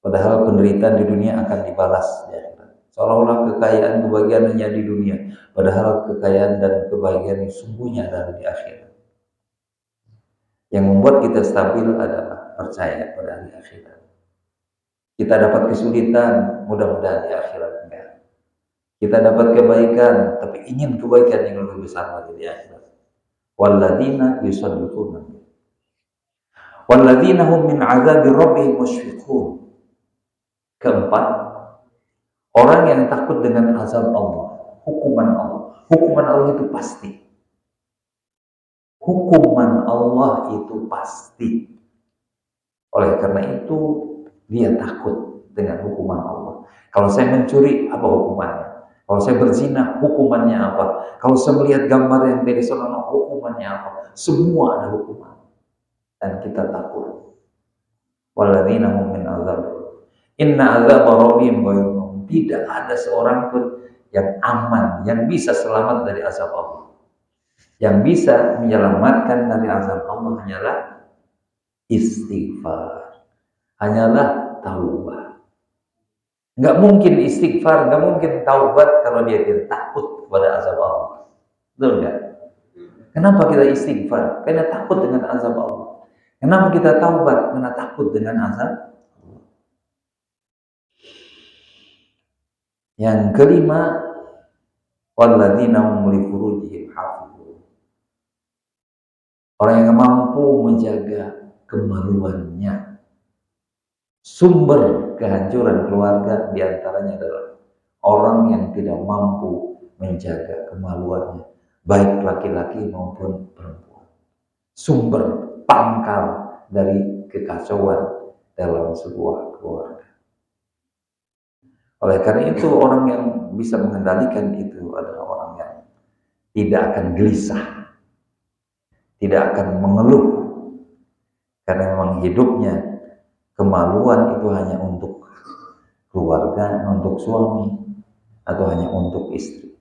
Padahal penderitaan di dunia akan dibalas di akhirat. Seolah-olah kekayaan kebahagiaan hanya di dunia. Padahal kekayaan dan kebahagiaan sungguhnya ada di akhirat. Yang membuat kita stabil adalah percaya pada hari akhirat. Kita dapat kesulitan, mudah-mudahan di akhirat enggak. Kita dapat kebaikan, tapi ingin kebaikan yang lebih besar lagi di akhirat. Walladzina yusaddiquna. Walladzina hum min 'adzabi rabbihim musyfiqun. Keempat, orang yang takut dengan azab Allah, hukuman Allah. Hukuman Allah itu pasti. hukuman Allah itu pasti. Oleh karena itu dia takut dengan hukuman Allah. Kalau saya mencuri, apa hukumannya? Kalau saya berzina, hukumannya apa? Kalau saya melihat gambar yang tidak senonoh, hukumannya apa? Semua ada hukuman. Dan kita takut. Walladzina hum min azab. Inna azab rabbihim ghairun mamnun. Tidak ada seorang pun yang aman, yang bisa selamat dari azab Allah. Yang bisa menyelamatkan dari azab Allah hanyalah istighfar, hanyalah taubat. Nggak mungkin istighfar, nggak mungkin taubat kalau dia tidak takut kepada azab Allah. Betul nggak? Kenapa kita istighfar? Karena takut dengan azab Allah. Kenapa kita taubat? Karena takut dengan azab. Yang kelima, walladzina hum li furujihim hafizun. Orang yang mampu menjaga kemaluannya. Sumber kehancuran keluarga diantaranya adalah orang yang tidak mampu menjaga kemaluannya, baik laki-laki maupun perempuan. Sumber pangkal dari kekacauan dalam sebuah keluarga. Oleh karena itu orang yang bisa mengendalikan itu adalah orang yang tidak akan gelisah, tidak akan mengeluh, karena memang hidupnya kemaluan itu hanya untuk keluarga, untuk suami, atau hanya untuk istri.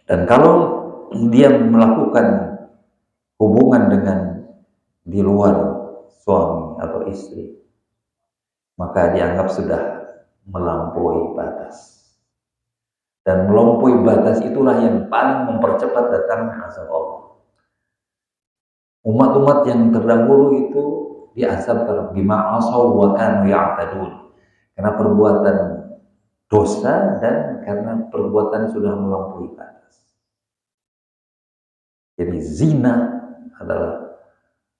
Dan kalau dia melakukan hubungan dengan di luar suami atau istri, maka dianggap sudah melampaui batas. Dan melampaui batas itulah yang paling mempercepat datangnya azab Allah. Umat-umat yang terdahulu itu diazab bima asaw wa kanu ya'tadun, karena perbuatan dosa dan karena perbuatan sudah melampaui batas. Jadi zina adalah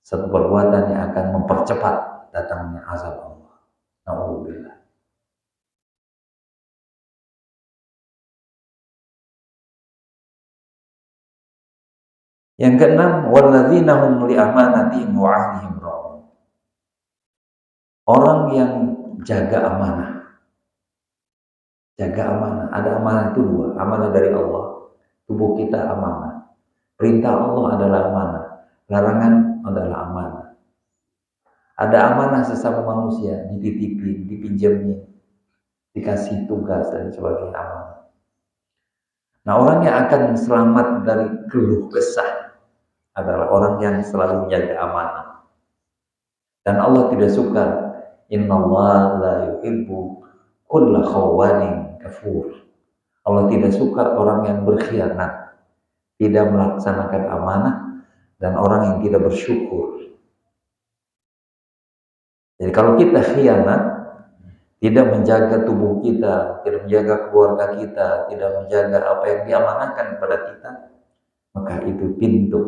satu perbuatan yang akan mempercepat datangnya azab Allah. Na'udzubillah. Yang keenam, walladzina hum li amanatihim wa 'ahdihim ra'un. Orang yang jaga amanah. Jaga amanah. Ada amanah itu dua. Amanah dari Allah. Tubuh kita amanah. Perintah Allah adalah amanah. Larangan adalah amanah. Ada amanah sesama manusia, dititipin, dipinjemin, dikasih tugas dan sebagainya amanah. Nah, orang yang akan selamat dari keluh kesah adalah orang yang selalu menjaga amanah. Dan Allah tidak suka, innallaha la yuhibbu kulla khawanin kafur. Allah tidak suka orang yang berkhianat, tidak melaksanakan amanah, dan orang yang tidak bersyukur. Jadi kalau kita khianat, tidak menjaga tubuh kita, tidak menjaga keluarga kita, tidak menjaga apa yang diamanahkan kepada kita, maka itu pintu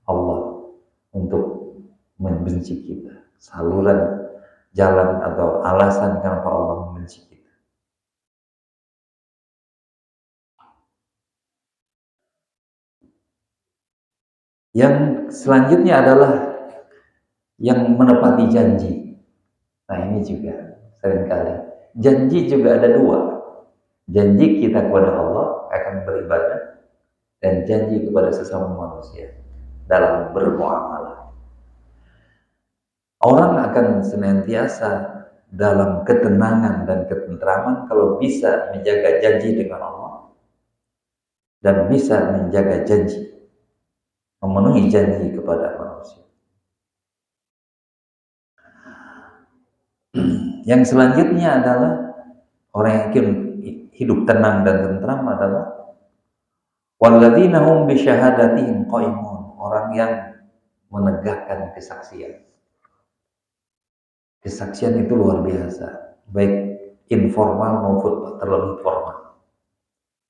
Allah untuk membenci kita. Saluran jalan atau alasan kenapa Allah membenci kita. Yang selanjutnya adalah yang menepati janji. Nah, ini juga seringkali. Janji juga ada dua. Janji kita kepada Allah akan beribadah, dan janji kepada sesama manusia dalam bermuamalah. Orang akan senantiasa dalam ketenangan dan ketentraman kalau bisa menjaga janji dengan Allah dan bisa menjaga janji, memenuhi janji kepada manusia. Yang selanjutnya adalah orang yang hidup tenang dan tentram adalah walladzina hum bi syahadatihim qaimun, orang yang menegakkan kesaksian. Kesaksian itu luar biasa, baik informal maupun terlebih formal.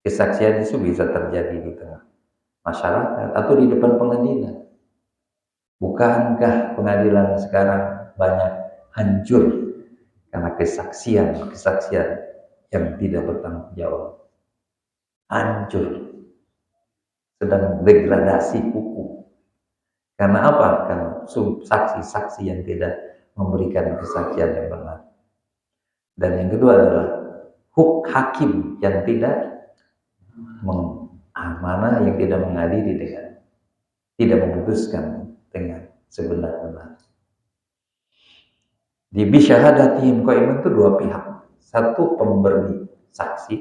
Kesaksian itu bisa terjadi di tengah masyarakat atau di depan pengadilan. Bukankah pengadilan sekarang banyak hancur karena kesaksian yang tidak bertanggung jawab? Hancur. sedang degradasi hukum. Karena apa? Karena saksi-saksi yang tidak memberikan kesaksian yang benar. Dan yang kedua adalah hakim yang tidak mengamanah, yang tidak mengadili dengan, tidak memutuskan dengan sebenar-benar. Di bisyahadatihim qaiman itu dua pihak. Satu pemberi saksi,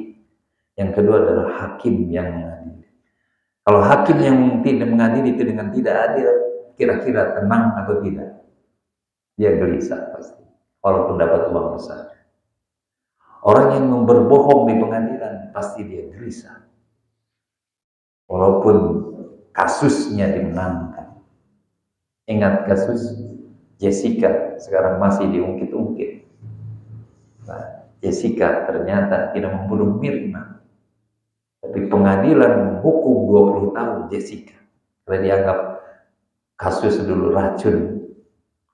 yang kedua adalah hakim yang mengadili. Kalau hakim yang tidak mengadili itu dengan tidak adil, kira-kira tenang atau tidak? Dia gelisah pasti, walaupun dapat uang besar. Orang yang berbohong di pengadilan pasti dia gelisah, walaupun kasusnya dimenangkan. Ingat kasus Jessica, sekarang masih diungkit-ungkit. Nah, Jessica ternyata tidak membunuh Mirna, tapi pengadilan menghukum 20 tahun Jessica karena dianggap kasus dulu racun,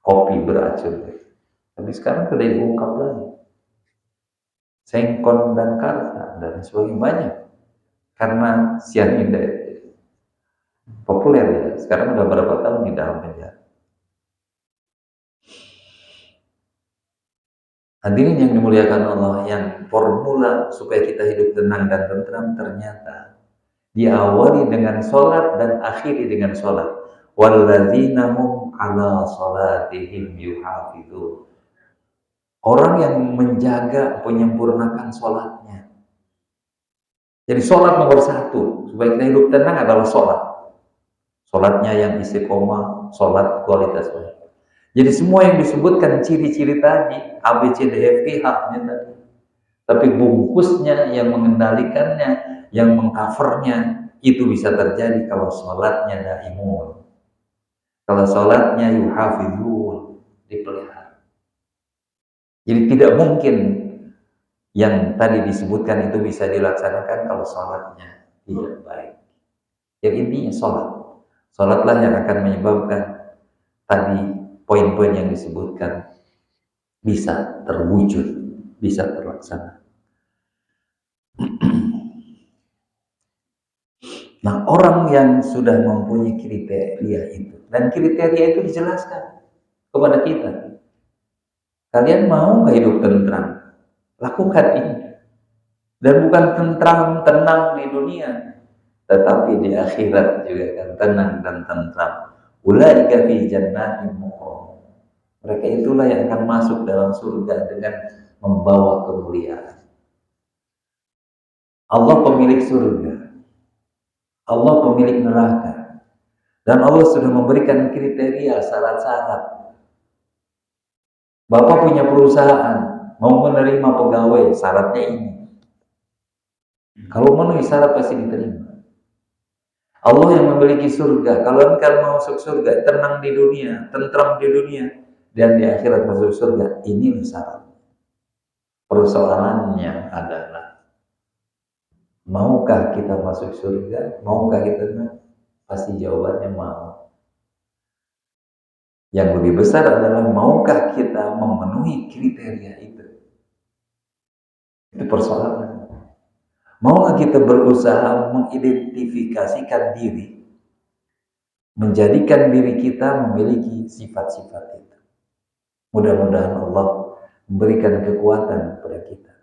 kopi beracun. Tapi sekarang sudah diungkap lagi. Sengkon dan Karsa dan sebagainya banyak. Karena cyanida populer ya. Sekarang sudah berapa tahun di dalam penjara. Hadirin yang dimuliakan Allah, yang formula supaya kita hidup tenang dan tentram ternyata diawali dengan sholat dan akhiri dengan sholat. Walladzina hum ala sholatihim yuhafidun. Orang yang menjaga, menyempurnakan sholatnya. Jadi sholat nomor satu supaya kita hidup tenang adalah sholat. Sholatnya yang istiqomah, sholat kualitas sholat. Jadi semua yang disebutkan ciri-ciri tadi, A, B, C, D, F, G, H-nya tadi. Tapi bungkusnya, yang mengendalikannya, yang mengcovernya, itu bisa terjadi kalau sholatnya daimun. Kalau sholatnya yuhafidun, dipelihara. Jadi tidak mungkin yang tadi disebutkan itu bisa dilaksanakan kalau sholatnya tidak baik. Yang intinya sholat. Sholatlah yang akan menyebabkan tadi poin-poin yang disebutkan bisa terwujud, bisa terlaksana. Nah, orang yang sudah mempunyai kriteria itu, dan kriteria itu dijelaskan kepada kita. Kalian mau nggak hidup tentram? Lakukan ini. Dan bukan tentram, tenang di dunia, tetapi di akhirat juga akan tenang dan tentram. Ulaika fi jannatin muqam. Mereka itulah yang akan masuk dalam surga dengan membawa kemuliaan. Allah pemilik surga, Allah pemilik neraka, dan Allah sudah memberikan kriteria, syarat-syarat. Bapak punya perusahaan, mau menerima pegawai, syaratnya ini. Kalau memenuhi syarat pasti diterima. Allah yang memiliki surga, kalau engkau mau masuk surga, tenang di dunia, tentram di dunia, dan di akhirat masuk surga, ini syarat. Persoalannya adalah, maukah kita masuk surga? Maukah kita tenang? Pasti jawabannya mau. Yang lebih besar adalah, maukah kita memenuhi kriteria itu? Itu persoalan. Maukah kita berusaha mengidentifikasikan diri, menjadikan diri kita memiliki sifat-sifat itu? Mudah-mudahan Allah memberikan kekuatan kepada kita,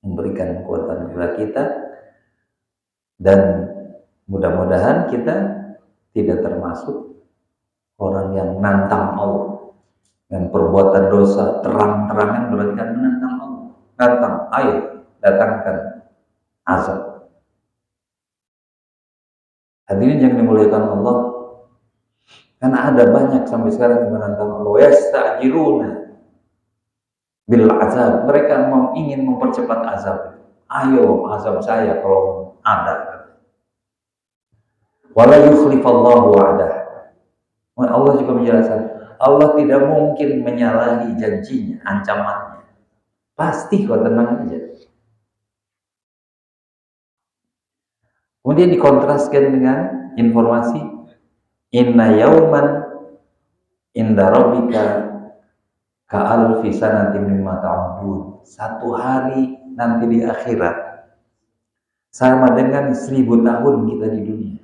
memberikan kekuatan kepada kita, dan mudah-mudahan kita tidak termasuk orang yang nantang Allah dan perbuatan dosa terang-terangan, berarti kan menantang Allah. Nantang, ayo datangkan azab. Hadirin yang dimuliakan Allah, karena ada banyak sampai sekarang yang menantang Allah. Yasta'jiluna bil azab. Mereka ingin mempercepat azab. Ayo azab saya kalau ada. Wala yukhlifallahu wa'dah. Allah juga menjelaskan, Allah tidak mungkin menyalahi janjinya, ancamannya. Pasti kau tenang aja. Kemudian dikontraskan dengan informasi, inna yauman inda rabbika ka'alfi sanatin mimma ta'udun. Satu hari nanti di akhirat sama dengan 1000 tahun kita di dunia.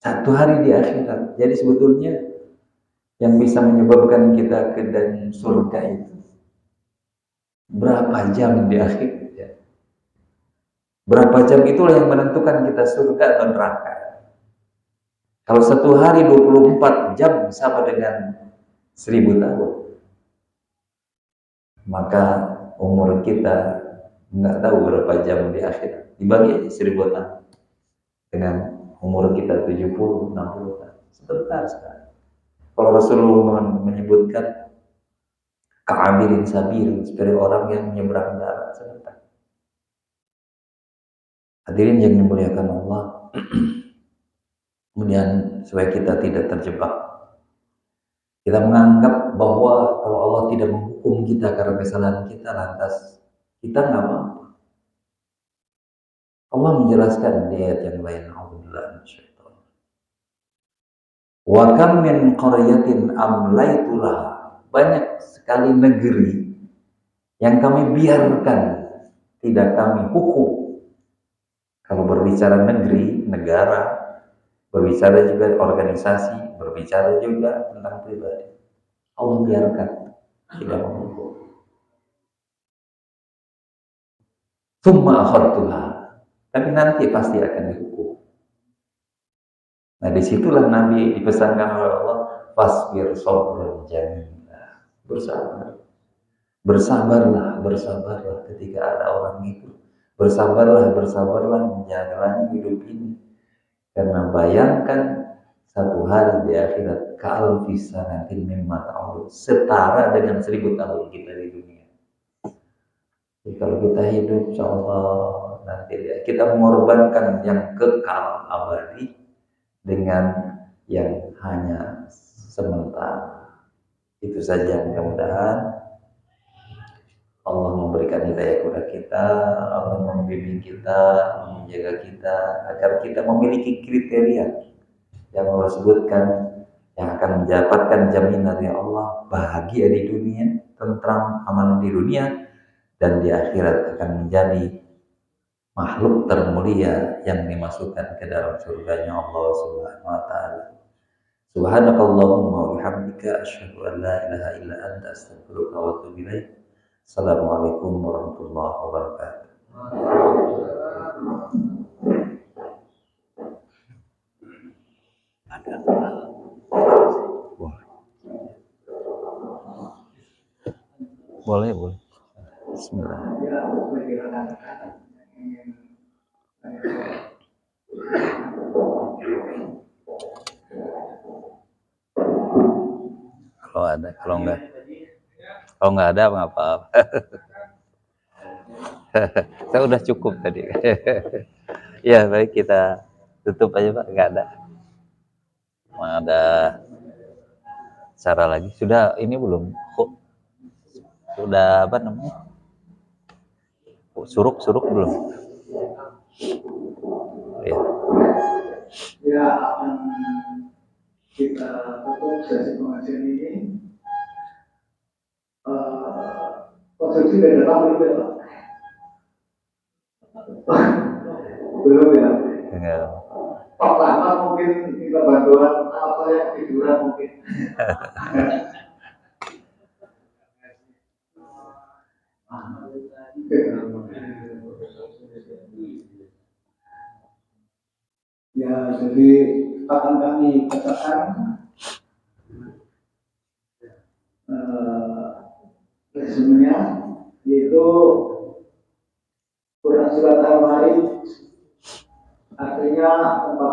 Satu hari di akhirat. Jadi sebetulnya yang bisa menyebabkan kita ke dalam surga itu berapa jam di akhirat. Ya. Berapa jam itulah yang menentukan kita surga atau neraka. Kalau satu hari 24 jam sama dengan 1000 tahun, maka umur kita nggak tahu berapa jam di akhirat. Dibagi aja 1000 tahun dengan umur kita 70, 60 tahun. Sebentar sekali. Kalau Rasulullah menyebutkan ka'abirin sabir, seperti orang yang menyeberang darat sebentar. Hadirin yang dimuliakan Allah, kemudian supaya kita tidak terjebak, kita menganggap bahwa kalau Allah tidak menghukum kita karena kesalahan kita, lantas kita nggak mampu. Allah menjelaskan di ayat yang lain, wa kam min qaryatin amlaitu laha, banyak sekali negeri yang kami biarkan, tidak kami hukum. Kalau berbicara negeri, negara, berbicara juga organisasi, berbicara juga tentang pribadi, Allah biarkan, tidak menghukum. Tsumma akhadtuha, tapi nanti pasti akan dihukum. Nah, disitulah Nabi dipesankan oleh Allah, fasbir sabran jamila, bersabar. Bersabarlah ketika ada orang itu. Bersabarlah menjalani hidup ini. Karena bayangkan satu hari di akhirat, ka'alfi sanatin mimma ta'udun, setara dengan 1000 tahun kita di dunia. Jadi kalau kita hidup, insyaallah nanti kita mengorbankan yang kekal abadi dengan yang hanya sementara. Itu saja, mudah-mudahan Allah memberikan hidayah kepada kita, Allah membimbing kita, menjaga kita, agar kita memiliki kriteria yang Allah sebutkan, yang akan mendapatkan jaminan dari Allah, bahagia di dunia, tentram, aman di dunia, dan di akhirat akan menjadi makhluk termulia yang dimasukkan ke dalam surganya Allah Subhanahu wa taala. Subhanakallahumma wa bihamdika asyhadu an la ilaha illa anta astaghfiruka wa atubu ilaik. Assalamualaikum warahmatullahi wabarakatuh. Boleh. Bismillah. Kalau ada, kalau nggak ada apa-apa. Saya udah cukup tadi. Ya baik, kita tutup aja Pak, nggak ada. Ada cara lagi? Sudah ini belum? Sudah apa namanya? Suruk belum? Ya. Ya, akan kita tutup sesi pengajian ini. Konstruksi dari dalam itu ya, belum ya? Enggak. Pertama mungkin kita bantuan apa yang tiduran mungkin. Ya, jadi akan kami katakan resumenya, yaitu Quran Surat Al-Ma'id artinya tempat